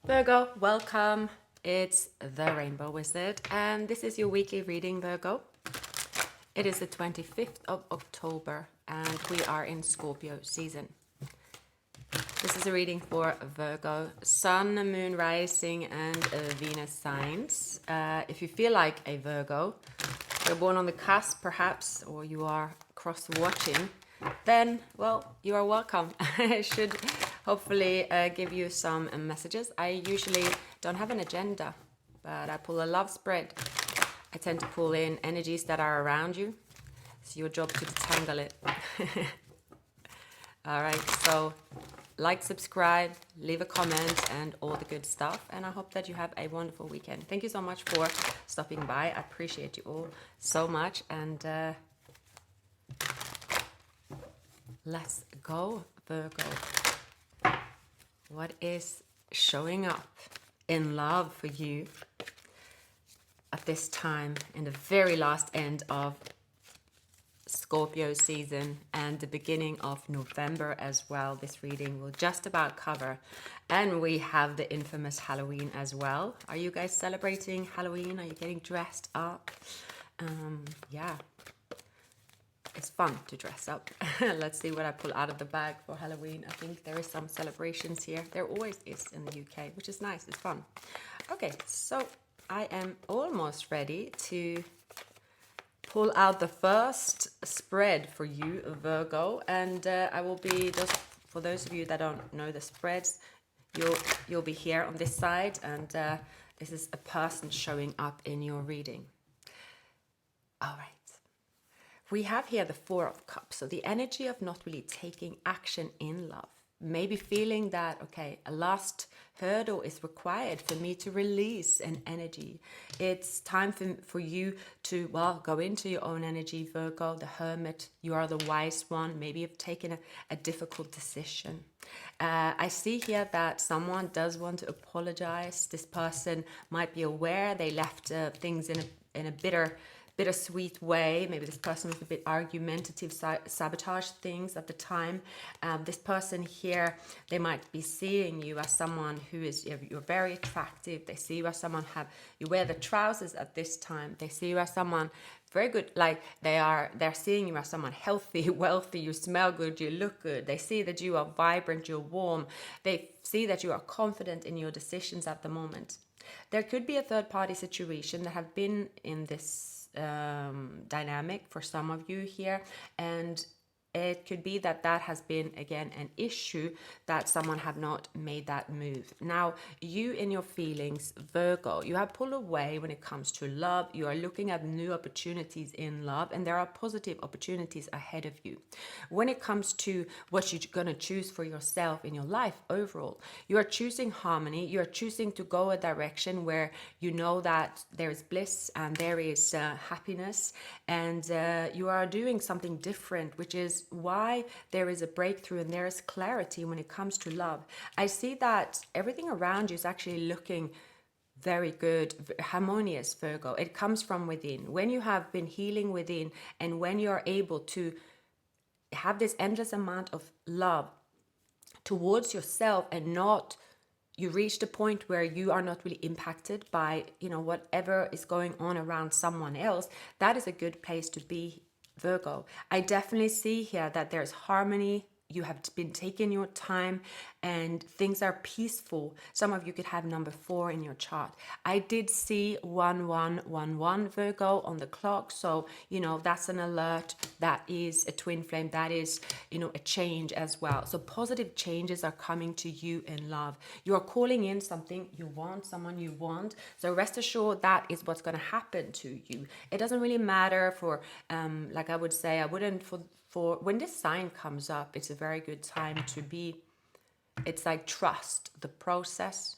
Virgo, welcome. It's the Rainbow Wizard, and this is your weekly reading, Virgo. It is the 25th of October, and we are in Scorpio season. This is a reading for Virgo, Sun, Moon, Rising, and Venus signs. If you feel like a Virgo, you're born on the cusp, perhaps, or you are cross-watching, then, well, you are welcome. I should hopefully give you some messages. I usually don't have an agenda, but I pull a love spread. I tend to pull in energies that are around you. It's your job to detangle it. All right, so like, subscribe, leave a comment, and all the good stuff. And I hope that you have a wonderful weekend. Thank you so much for stopping by. I appreciate you all so much. And let's go, Virgo. What is showing up in love for you at this time in the very last end of Scorpio season and the beginning of November as well? This reading will just about cover. And we have the infamous Halloween as well. Are you guys celebrating Halloween? Are you getting dressed up? Yeah, it's fun to dress up. Let's see what I pull out of the bag for Halloween. I think there is some celebrations here. There always is in the UK, which is nice. It's fun. Okay, so I am almost ready to pull out the first spread for you, Virgo, and I will be, just for those of you that don't know the spreads, you'll be here on this side, and this is a person showing up in your reading. All right. We have here the Four of Cups, so the energy of not really taking action in love. Maybe feeling that, okay, a last hurdle is required for me to release an energy. It's time for you to, well, go into your own energy, Virgo, the Hermit. You are the wise one. Maybe you've taken a difficult decision. I see here that someone does want to apologize. This person might be aware they left things in a bittersweet way. Maybe this person was a bit argumentative, sabotage things at the time. This person here, they might be seeing you as someone who is, you're very attractive. They see you as someone you wear the trousers at this time. They see you as someone very good, like they're seeing you as someone healthy, wealthy, you smell good, you look good. They see that you are vibrant, you're warm. They see that you are confident in your decisions at the moment. There could be a third party situation that have been in this dynamic for some of you here, and it could be that has been again an issue that someone have not made that move. Now you, in your feelings, Virgo, you have pulled away when it comes to love. You are looking at new opportunities in love, and there are positive opportunities ahead of you. When it comes to what you're going to choose for yourself in your life overall, you are choosing harmony. You are choosing to go a direction where you know that there is bliss and there is happiness, and you are doing something different, which is why there is a breakthrough and there is clarity when it comes to love. I see that everything around you is actually looking very good, harmonious, Virgo. It comes from within. When you have been healing within, and when you're able to have this endless amount of love towards yourself, and not, you reach the point where you are not really impacted by, whatever is going on around someone else, that is a good place to be, Virgo. I definitely see here that there's harmony. You have been taking your time and things are peaceful. Some of you could have number 4 in your chart. I did see 1111 Virgo on the clock. So, that's an alert. That is a twin flame. That is, a change as well. So positive changes are coming to you in love. You are calling in something you want, someone you want. So rest assured that is what's going to happen to you. It doesn't really matter for, like I would say, I wouldn't for when this sign comes up, it's a very good time to be, it's like trust the process.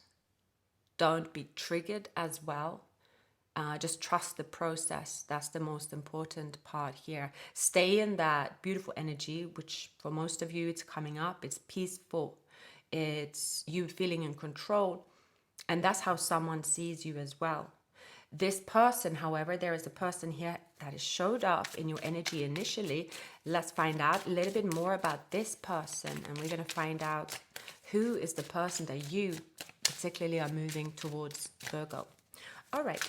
Don't be triggered as well. Just trust the process. That's the most important part here. Stay in that beautiful energy, which for most of you, it's coming up. It's peaceful. It's you feeling in control. And that's how someone sees you as well. This person, however, there is a person here that has showed up in your energy initially. Let's find out a little bit more about this person, and we're going to find out who is the person that you, the particularly are moving towards Virgo. All right.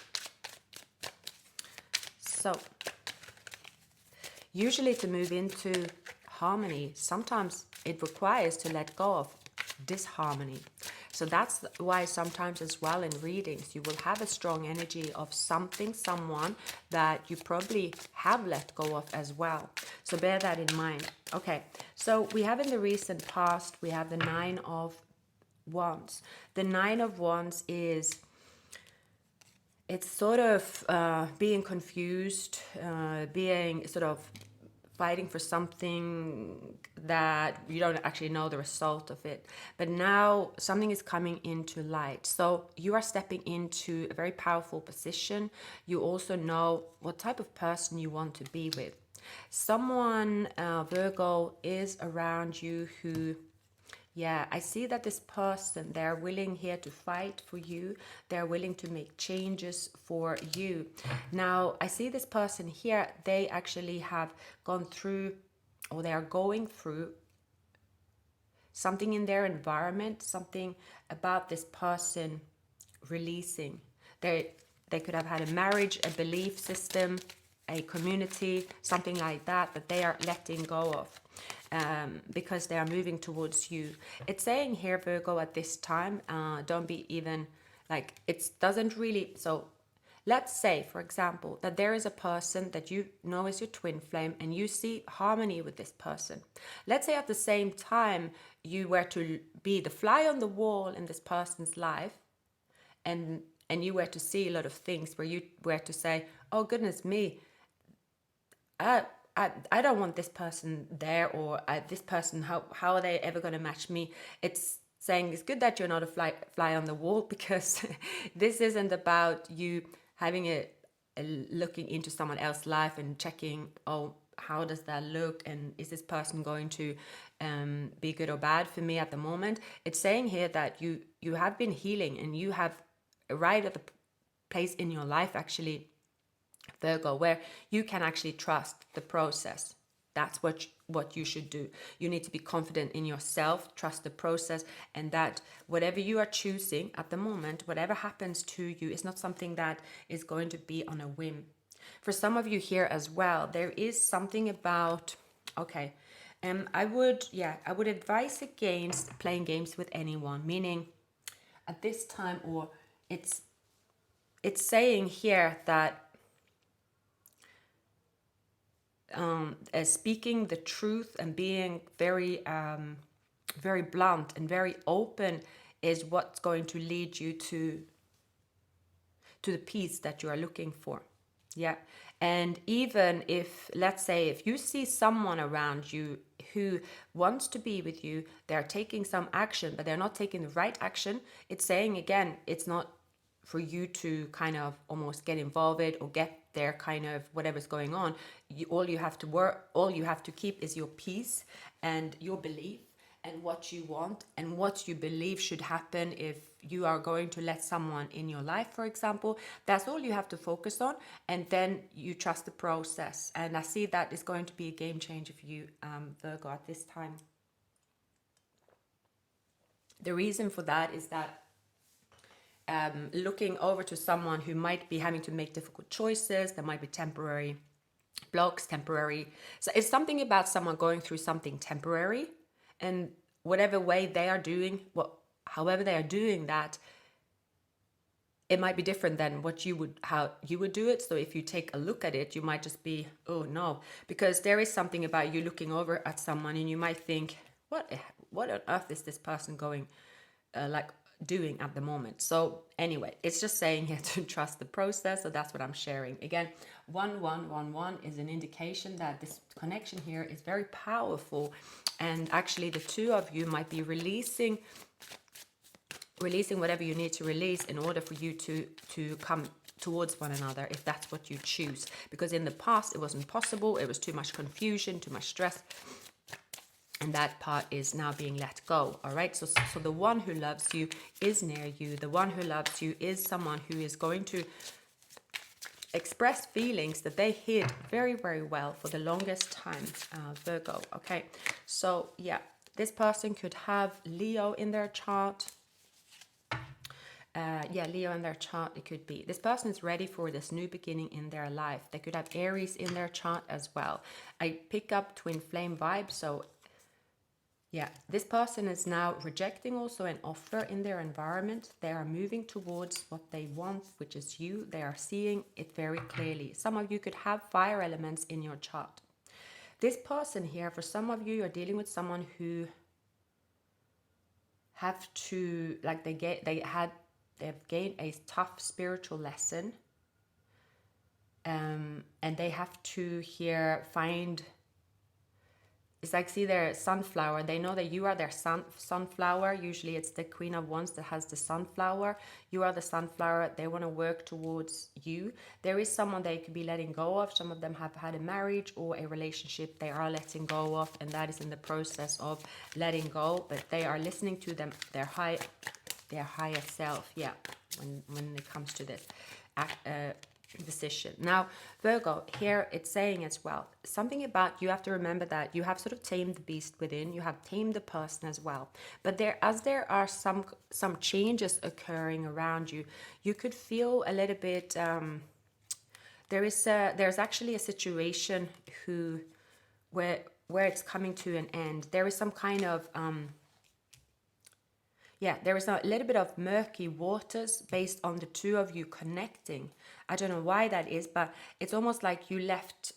So, usually to move into harmony, sometimes it requires to let go of disharmony. So that's why sometimes as well in readings, you will have a strong energy of something, someone that you probably have let go of as well. So bear that in mind. Okay, so we have in the recent past, we have the Nine of Wands. The Nine of Wands is, it's sort of being confused, being sort of fighting for something that you don't actually know the result of it. But now something is coming into light. So you are stepping into a very powerful position. You also know what type of person you want to be with. Someone, Virgo, is around you who, yeah, I see that this person, they're willing here to fight for you. They're willing to make changes for you. Now, I see this person here, they actually have gone through, or they are going through something in their environment, something about this person releasing. They could have had a marriage, a belief system, a community, something like that, that they are letting go of. Because they are moving towards you. It's saying here, Virgo, at this time, don't be even like, it doesn't really. So let's say, for example, that there is a person that you know is your twin flame and you see harmony with this person. Let's say at the same time you were to be the fly on the wall in this person's life, and you were to see a lot of things where you were to say, oh goodness me, I don't want this person there, or this person, how are they ever going to match me? It's saying it's good that you're not a fly on the wall, because this isn't about you having a looking into someone else's life and checking, oh, how does that look, and is this person going to be good or bad for me at the moment? It's saying here that you have been healing, and you have arrived at the place in your life, actually, Virgo, where you can actually trust the process. That's what you should do. You need to be confident in yourself, trust the process, and that whatever you are choosing at the moment, whatever happens to you, is not something that is going to be on a whim. For some of you here as well, there is something about, okay, I would advise against playing games with anyone, meaning at this time, or it's saying here that speaking the truth and being very very blunt and very open is what's going to lead you to the peace that you are looking for. Yeah. And even if, let's say, if you see someone around you who wants to be with you, they're taking some action, but they're not taking the right action, it's saying again, it's not for you to kind of almost get involved or get their kind of whatever's going on. All you have to keep is your peace and your belief and what you want and what you believe should happen if you are going to let someone in your life, for example. That's all you have to focus on, and then you trust the process. And I see that is going to be a game changer for you, Virgo, at this time. The reason for that is that looking over to someone who might be having to make difficult choices, there might be temporary blocks, so it's something about someone going through something temporary, and whatever way they are doing, however they are doing that, it might be different than how you would do it. So if you take a look at it, you might just be, oh no, because there is something about you looking over at someone and you might think, what on earth is this person going doing at the moment? So anyway, it's just saying here to trust the process. So that's what I'm sharing. Again, 1111 is an indication that this connection here is very powerful, and actually the two of you might be releasing whatever you need to release in order for you to come towards one another, if that's what you choose. Because in the past it wasn't possible, it was too much confusion, too much stress, and that part is now being let go. All right, so the one who loves you is near you. The one who loves you is someone who is going to express feelings that they hid very, very well for the longest time, Virgo. Okay, so yeah, this person could have Leo in their chart. yeah, Leo in their chart, it could be. This person is ready for this new beginning in their life. They could have Aries in their chart as well. I pick up twin flame vibes. So yeah, this person is now rejecting also an offer in their environment. They are moving towards what they want, which is you. They are seeing it very clearly. Some of you could have fire elements in your chart. This person here, for some of you, you're dealing with someone who have to, like they've gained a tough spiritual lesson, and they have to here find, it's like, see their sunflower. They know that you are their sunflower. Usually it's the Queen of Wands that has the sunflower. You are the sunflower. They want to work towards you. There is someone they could be letting go of. Some of them have had a marriage or a relationship they are letting go of, and that is in the process of letting go. But they are listening to them, their higher self. Yeah, when it comes to this decision. Now, Virgo, here it's saying as well, something about, you have to remember that you have sort of tamed the beast within, you have tamed the person as well. But there are some changes occurring around you, you could feel a little bit, there's actually a situation where it's coming to an end. There is some kind of, yeah, there is a little bit of murky waters based on the two of you connecting. I don't know why that is, but it's almost like you left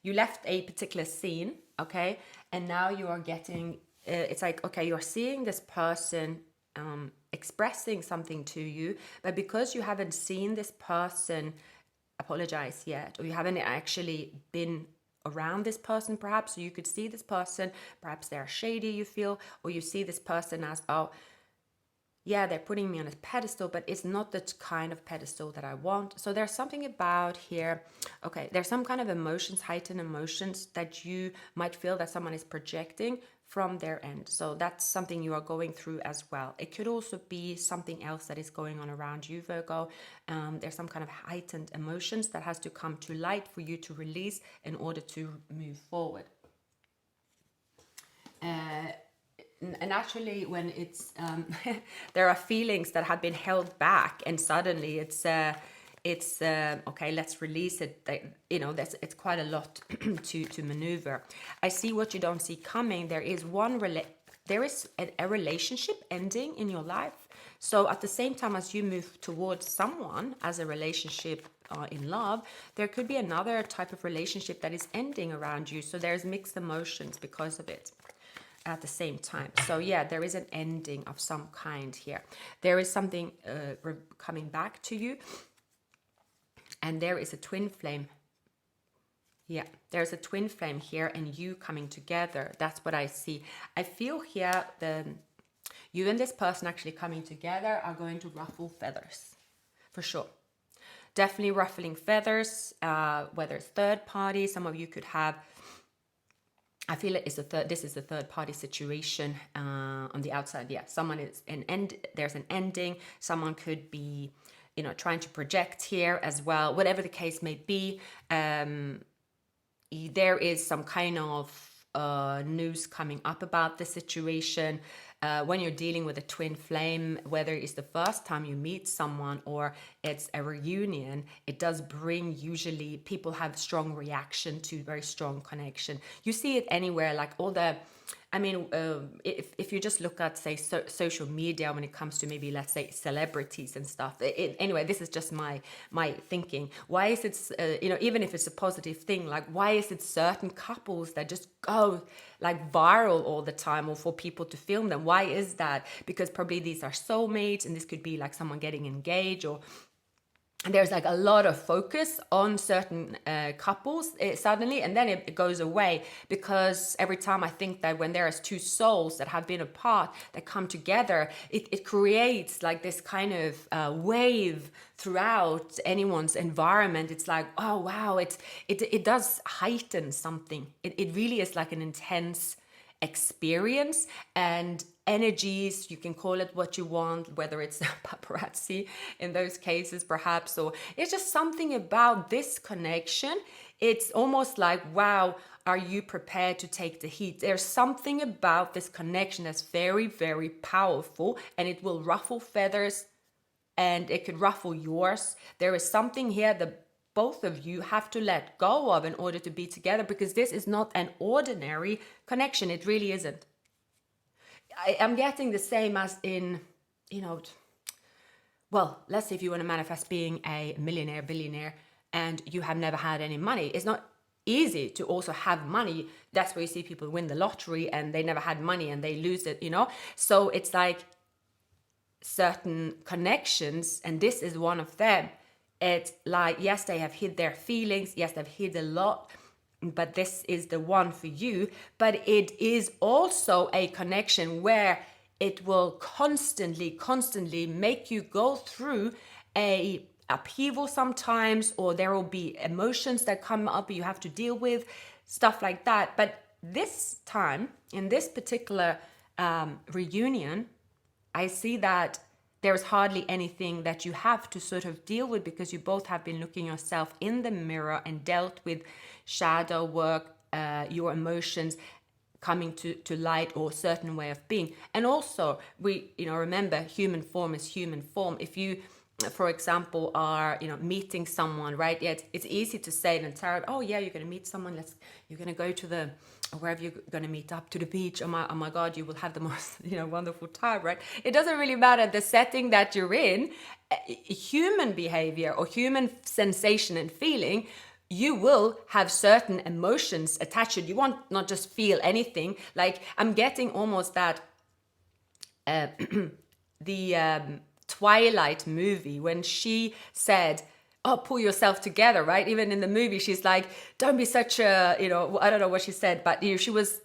you left a particular scene, okay? And now you are getting, it's like, okay, you're seeing this person expressing something to you, but because you haven't seen this person apologize yet, or you haven't actually been around this person, perhaps, so you could see this person, perhaps they're shady, you feel, or you see this person as, oh yeah, they're putting me on a pedestal, but it's not the kind of pedestal that I want. So there's something about here, okay, there's some kind of emotions, heightened emotions that you might feel that someone is projecting from their end. So that's something you are going through as well. It could also be something else that is going on around you, Virgo. There's some kind of heightened emotions that has to come to light for you to release in order to move forward. And actually, when it's there are feelings that have been held back, and suddenly it's okay, let's release it. You know, it's quite a lot to maneuver. I see what you don't see coming. There is a relationship ending in your life. So at the same time as you move towards someone as a relationship in love, there could be another type of relationship that is ending around you. So there's mixed emotions because of it at the same time. So yeah, there is an ending of some kind here. There is something coming back to you, and there is a twin flame. Yeah, there's a twin flame here and you coming together. That's what I see. I feel here you and this person actually coming together are going to ruffle feathers, for sure. Definitely ruffling feathers, whether it's third party. Some of you could have, I feel this is a third party situation on the outside. Yeah, someone is there's an ending. Someone could be, you know, trying to project here as well. Whatever the case may be, there is some kind of news coming up about the situation. When you're dealing with a twin flame, whether it's the first time you meet someone or it's a reunion, it does bring, usually people have strong reaction to very strong connection. You see it anywhere, like all the, I mean, if you just look at, say, social media when it comes to maybe, let's say, celebrities and stuff. Anyway, this is just my thinking. Why is it, you know, even if it's a positive thing, like why is it certain couples that just go like viral all the time, or for people to film them? Why is that? Because probably these are soulmates, and this could be like someone getting engaged, or there's like a lot of focus on certain couples suddenly, and then it goes away, because every time I think that when there's two souls that have been apart that come together, it creates like this kind of wave throughout anyone's environment. It's like, oh wow, it does heighten something. It really is like an intense experience, and energies, you can call it what you want, whether it's paparazzi in those cases perhaps, or it's just something about this connection. it's almost like, wow, are you prepared to take the heat? There's something about this connection that's very, very powerful, and it will ruffle feathers, and it could ruffle yours. There is something here that both of you have to let go of in order to be together, because this is not an ordinary connection. It really isn't. I'm getting the same as in, well, let's say if you want to manifest being a millionaire, billionaire, and you have never had any money. It's not easy to also have money. That's where you see people win the lottery and they never had money and they lose it, So it's like certain connections, and this is one of them. It's like, yes, they have hid their feelings. Yes, they've hid a lot, but this is the one for you. But it is also a connection where it will constantly make you go through a upheaval sometimes, or there will be emotions that come up you have to deal with, stuff like that. But this time, in this particular reunion, I see that there's hardly anything that you have to sort of deal with, because you both have been looking yourself in the mirror and dealt with shadow work, your emotions coming to light, or a certain way of being. And also, we remember, human form is human form. If you, for example, are meeting someone, right? Yeah, it's easy to say in tarot, oh yeah, you're going to meet someone, you're going to go to the, wherever you're going to meet up, to the beach, oh my god, you will have the most wonderful time, right? It doesn't really matter the setting that you're in. Human behavior or human sensation and feeling, you will have certain emotions attached to it. You won't not just feel anything. Like, I'm getting almost that the Twilight movie, when she said, oh, pull yourself together, right? Even in the movie, she's like, don't be such a, I don't know what she said, but she was,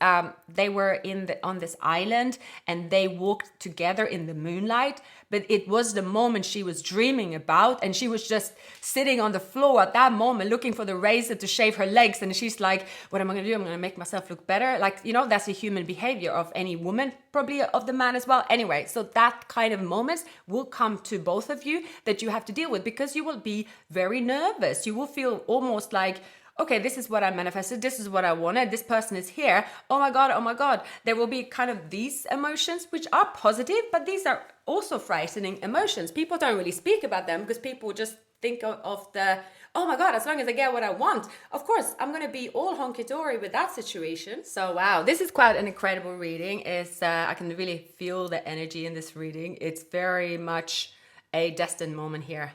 they were on this island, and they walked together in the moonlight, but it was the moment she was dreaming about, and she was just sitting on the floor at that moment looking for the razor to shave her legs, and she's like, what am I going to do? I'm going to make myself look better. Like, that's a human behavior of any woman, probably of the man as well. Anyway, so that kind of moments will come to both of you that you have to deal with, because you will be very nervous. You will feel almost like, okay, this is what I manifested. This is what I wanted. This person is here. Oh my God, oh my God. There will be kind of these emotions, which are positive, but these are also frightening emotions. People don't really speak about them, because people just think of the, oh my God, as long as I get what I want, of course, I'm going to be all honky-dory with that situation. So, wow, this is quite an incredible reading. I can really feel the energy in this reading. It's very much a destined moment here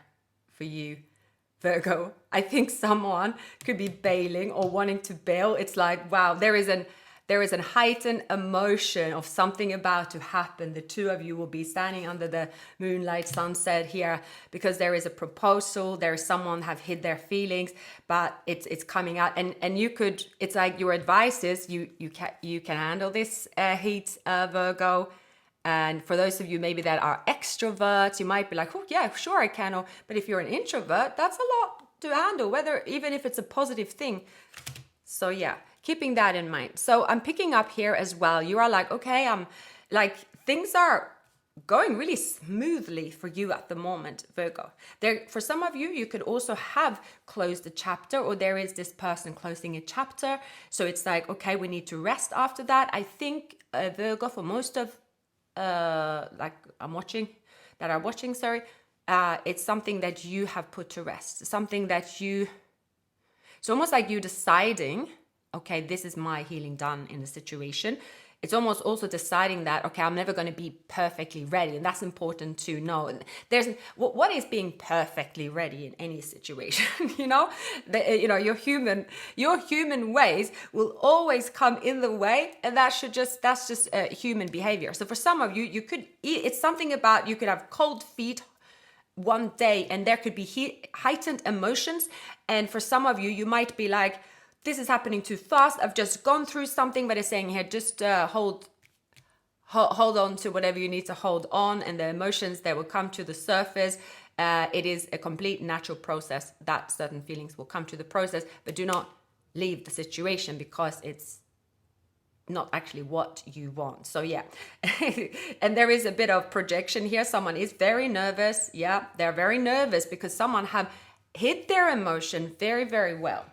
for you, Virgo. I think someone could be bailing or wanting to bail. It's like, wow, there is an heightened emotion of something about to happen. The two of you will be standing under the moonlight sunset here, because there is a proposal. There is someone have hid their feelings, but it's coming out, and you could. It's like your advice is you can handle this heat, Virgo. And for those of you maybe that are extroverts, you might be like, oh yeah, sure I can. But if you're an introvert, that's a lot to handle, even if it's a positive thing. So yeah, keeping that in mind. So I'm picking up here as well. You are like, okay, like things are going really smoothly for you at the moment, Virgo. There, for some of you, you could also have closed a chapter, or there is this person closing a chapter. So it's like, okay, we need to rest after that. I think Virgo, for most of like I'm watching, sorry, it's something that you have put to rest, something that it's almost like you deciding, okay, this is my healing done in the situation. It's almost also deciding that, okay, I'm never going to be perfectly ready. And that's important to know. What is being perfectly ready in any situation? Your human ways will always come in the way. And that's just human behavior. So for some of you, it's something about, you could have cold feet one day, and there could be heightened emotions. And for some of you, you might be like, this is happening too fast. I've just gone through something, but it's saying here, just hold on to whatever you need to hold on, and the emotions that will come to the surface. It is a complete natural process that certain feelings will come to the process, but do not leave the situation, because it's not actually what you want. So yeah, and there is a bit of projection here. Someone is very nervous. Yeah, they're very nervous because someone have hid their emotion very, very well.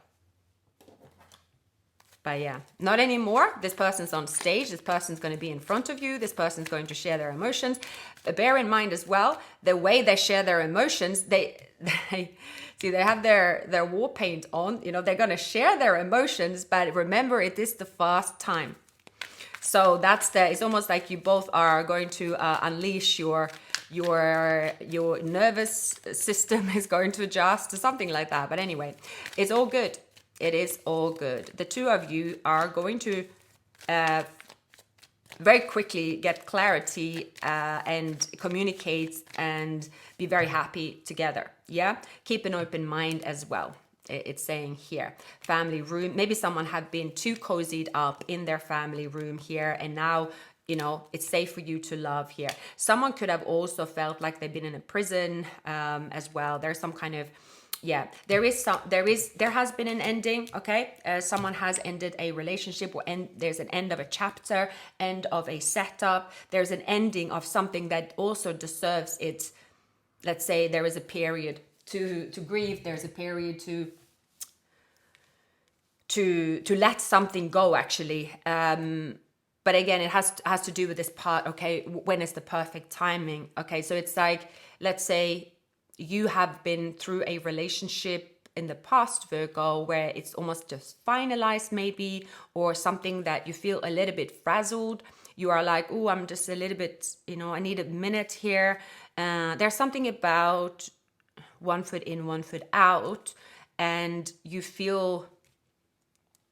But yeah, not anymore. This person's on stage. This person's going to be in front of you. This person's going to share their emotions. But bear in mind as well, the way they share their emotions, they see, they have their war paint on. You know, they're going to share their emotions, but remember, it is the fast time. So it's almost like you both are going to unleash your nervous system is going to adjust to something like that. But anyway, it's all good. It is all good. The two of you are going to very quickly get clarity and communicate and be very happy together. Yeah, keep an open mind as well. It's saying here, family room. Maybe someone had been too cozied up in their family room here, and now, you know, it's safe for you to love here. Someone could have also felt like they've been in a prison as well. There's some kind of, yeah, there has been an ending. Okay, someone has ended a relationship, or there's an end of a chapter, end of a setup. There's an ending of something that also deserves its. Let's say there is a period to grieve. There's a period to let something go. Actually, but again, it has to do with this part. Okay, when is the perfect timing? Okay, so it's like, let's say you have been through a relationship in the past, Virgo, where it's almost just finalized maybe, or something that you feel a little bit frazzled. You are like, oh, I'm just a little bit, you know, I need a minute here. There's something about one foot in, one foot out, and you feel,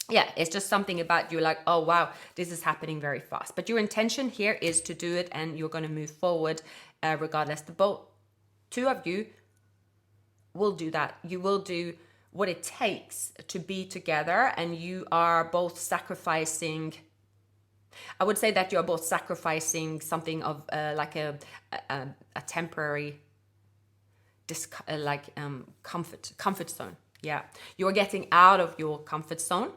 yeah, it's just something about you like, oh, wow, this is happening very fast. But your intention here is to do it, and you're going to move forward regardless. The two of you will do that. You will do what it takes to be together, and you are both sacrificing. I would say that you're both sacrificing something of like a temporary comfort zone. Yeah, you're getting out of your comfort zone,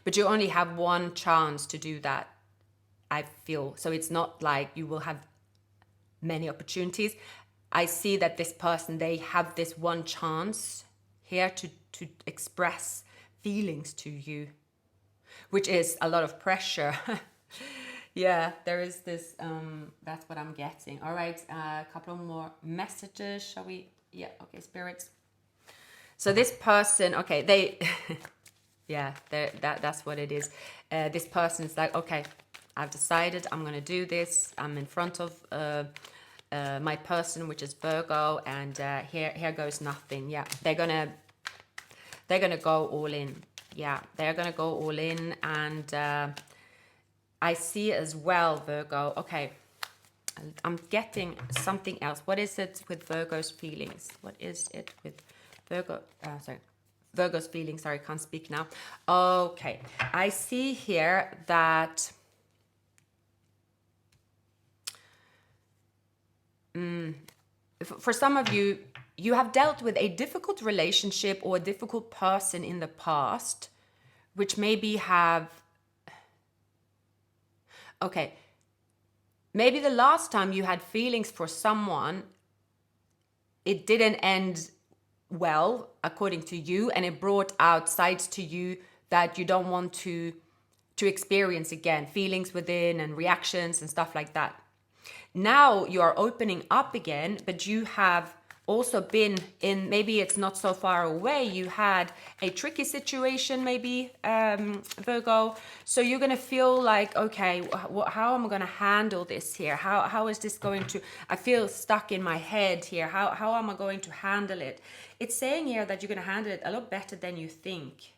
but you only have one chance to do that, I feel. So it's not like you will have many opportunities. I see that this person, they have this one chance here to express feelings to you, which is a lot of pressure. Yeah, there is this, that's what I'm getting. All right, a couple more messages, shall we? Yeah, okay, spirits. So this person, okay, they, yeah, that's what it is. This person is like, okay, I've decided I'm going to do this. I'm in front of my person, which is Virgo, and here goes nothing. Yeah, they're gonna go all in. Yeah, they're gonna go all in, and I see as well, Virgo. Okay, I'm getting something else. What is it with Virgo's feelings? What is it with Virgo? Virgo's feelings. Sorry, can't speak now. Okay, I see here that. For some of you, you have dealt with a difficult relationship or a difficult person in the past, which maybe have, okay, maybe the last time you had feelings for someone, it didn't end well, according to you, and it brought out sides to you that you don't want to experience again, feelings within and reactions and stuff like that. Now you are opening up again, but you have also been in, maybe it's not so far away, you had a tricky situation maybe, Virgo. So you're going to feel like, okay, how am I going to handle this here? How is this going to, I feel stuck in my head here. How am I going to handle it? It's saying here that you're going to handle it a lot better than you think.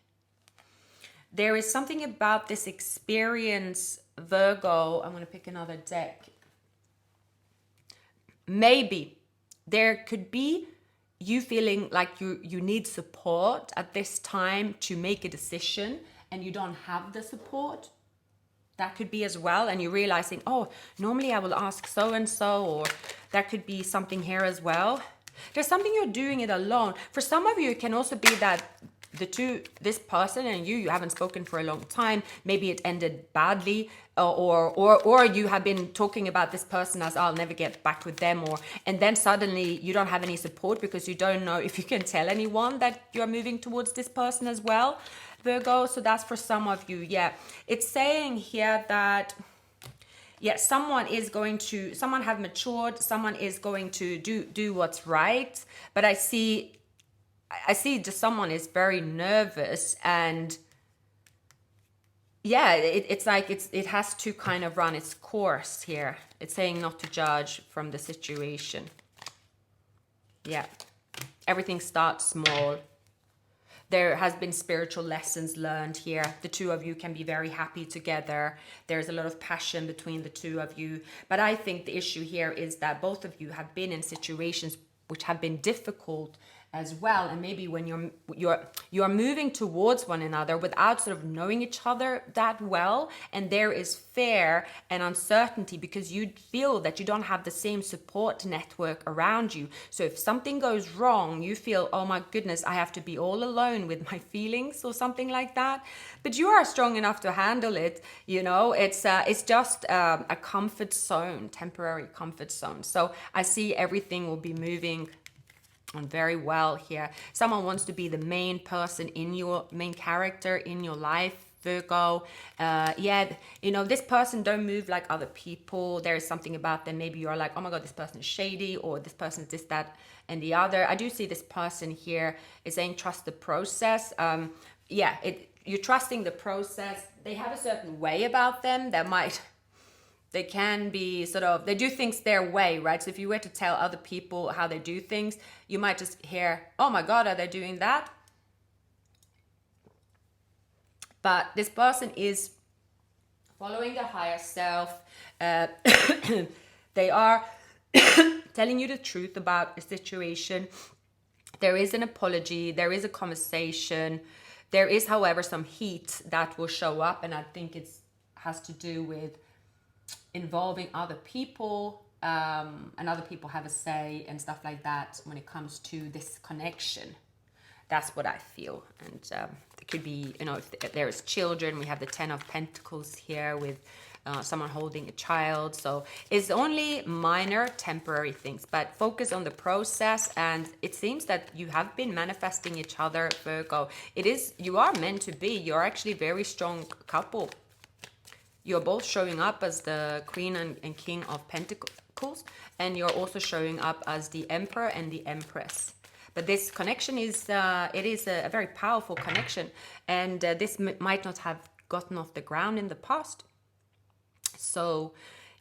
There is something about this experience, Virgo. I'm going to pick another deck. Maybe there could be you feeling like you need support at this time to make a decision, and you don't have the support. That could be as well. And you're realizing, oh, normally I will ask so-and-so, or that could be something here as well. There's something you're doing it alone. For some of you, it can also be that this person and you haven't spoken for a long time. Maybe it ended badly, or you have been talking about this person as I'll never get back with them, and then suddenly you don't have any support because you don't know if you can tell anyone that you're moving towards this person as well, Virgo. So that's for some of you. Yeah, it's saying here that someone have matured, someone is going to do what's right. But I see just someone is very nervous, and it's like it has to kind of run its course here. It's saying not to judge from the situation. Yeah, everything starts small. There has been spiritual lessons learned here. The two of you can be very happy together. There's a lot of passion between the two of you. But I think the issue here is that both of you have been in situations which have been difficult as well. And maybe when you're moving towards one another without sort of knowing each other that well, and there is fear and uncertainty because you feel that you don't have the same support network around you. So if something goes wrong, you feel, oh my goodness, I have to be all alone with my feelings or something like that. But you are strong enough to handle it. It's just a comfort zone, temporary comfort zone. So I see everything will be moving on very well here. Someone wants to be the main person in your main character in your life, Virgo. This person don't move like other people. There is something about them. Maybe you're like, oh my God, this person is shady, or this person is this, that, and the other. I do see this person here is saying trust the process. You're trusting the process. They have a certain way about them that they can be they do things their way, right? So if you were to tell other people how they do things, you might just hear, oh my God, are they doing that? But this person is following their higher self. They are telling you the truth about a situation. There is an apology. There is a conversation. There is, however, some heat that will show up. And I think it has to do with involving other people, and other people have a say and stuff like that when it comes to this connection. That's what I feel. And it could be, if there is children, we have the 10 of Pentacles here with someone holding a child. So it's only minor temporary things, but focus on the process. And it seems that you have been manifesting each other, Virgo. You are meant to be. You're actually a very strong couple. You're both showing up as the Queen and King of Pentacles, and you're also showing up as the Emperor and the Empress. But this connection is a very powerful connection, and this might not have gotten off the ground in the past. So,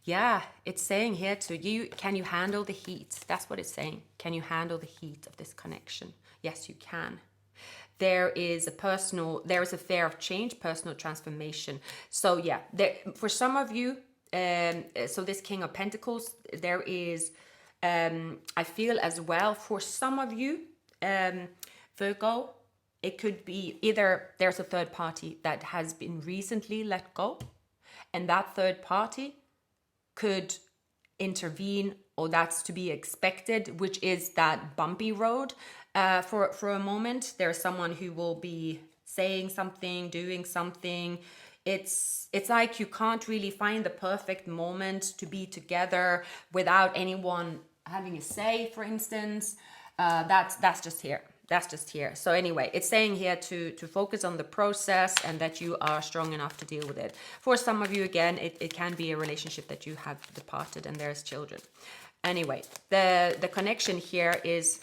yeah, it's saying here to you, can you handle the heat? That's what it's saying. Can you handle the heat of this connection? Yes, you can. There is a fear of change, personal transformation. So yeah, for some of you, so this King of Pentacles, there is, I feel as well, for some of you, Virgo, it could be either there's a third party that has been recently let go, and that third party could intervene, or that's to be expected, which is that bumpy road. For a moment, there's someone who will be saying something, doing something. It's like you can't really find the perfect moment to be together without anyone having a say, for instance. That's just here. That's just here. So anyway, it's saying here to focus on the process and that you are strong enough to deal with it. For some of you, again, it can be a relationship that you have departed and there's children. Anyway, the connection here is...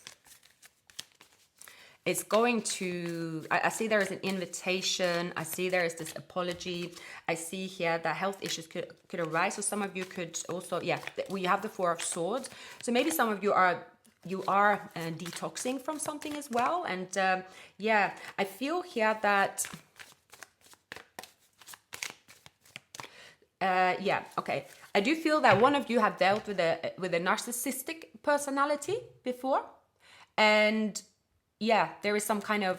It's going to, I see there is an invitation. I see there is this apology. I see here that health issues could arise. So some of you could also, we have the Four of Swords. So maybe some of you are detoxing from something as well. And I feel here that, I do feel that one of you have dealt with a narcissistic personality before. And there is some kind of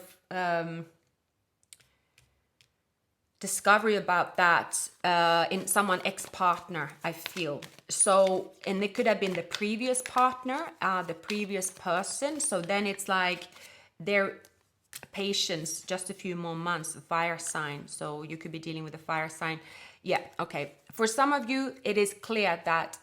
discovery about that in someone ex-partner, I feel. So, and it could have been the previous partner, the previous person. So then it's like patience, just a few more months, fire sign. So you could be dealing with a fire sign. Yeah, okay. For some of you, it is clear that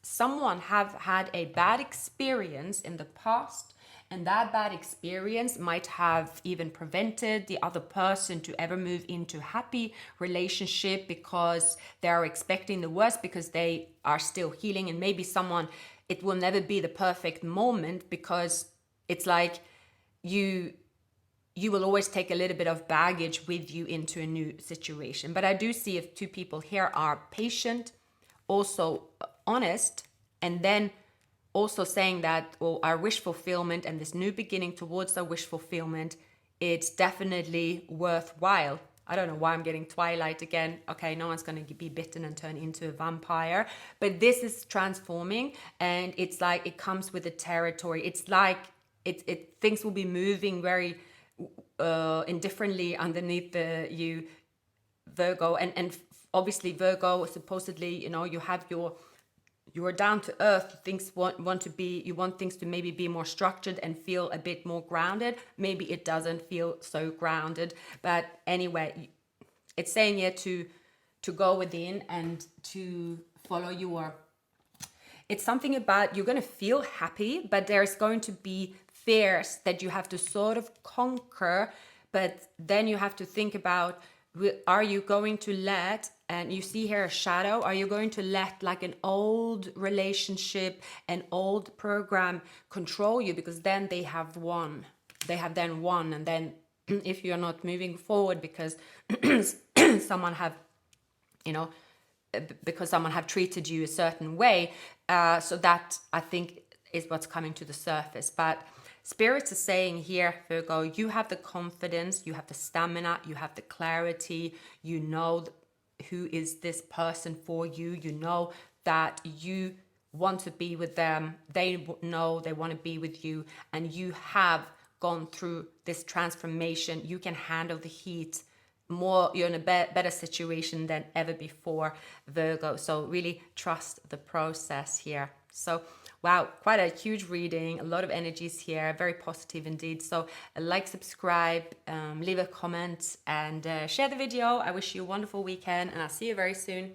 someone have had a bad experience in the past, and that bad experience might have even prevented the other person to ever move into a happy relationship, because they are expecting the worst, because they are still healing. And maybe someone, it will never be the perfect moment, because it's like you will always take a little bit of baggage with you into a new situation. But I do see if two people here are patient, also honest, and then also saying that, well, our wish fulfillment and this new beginning towards our wish fulfillment, it's definitely worthwhile. I don't know why I'm getting Twilight again. Okay, no one's going to be bitten and turn into a vampire. But this is transforming, and it's like it comes with the territory. It's like things will be moving very indifferently underneath you, Virgo. And obviously Virgo, supposedly, you have you're down to earth. Things want to be, you want things to maybe be more structured and feel a bit more grounded. Maybe it doesn't feel so grounded, but anyway, it's saying here to go within and to follow your, it's something about, you're going to feel happy, but there's going to be fears that you have to sort of conquer. But then you have to think about, are you going to let, and you see here a shadow, are you going to let like an old relationship, an old program control you? Because then they have won. They have then won. And then if you're not moving forward because someone have, because someone have treated you a certain way, so that, I think, is what's coming to the surface. But Spirit is saying here, Virgo, you have the confidence, you have the stamina, you have the clarity, you know who is this person for you, you know that you want to be with them, they know they want to be with you, and you have gone through this transformation. You can handle the heat more, you're in a better situation than ever before, Virgo. So really trust the process here. So wow, quite a huge reading, a lot of energies here, very positive indeed. So like, subscribe, leave a comment, and share the video. I wish you a wonderful weekend, and I'll see you very soon.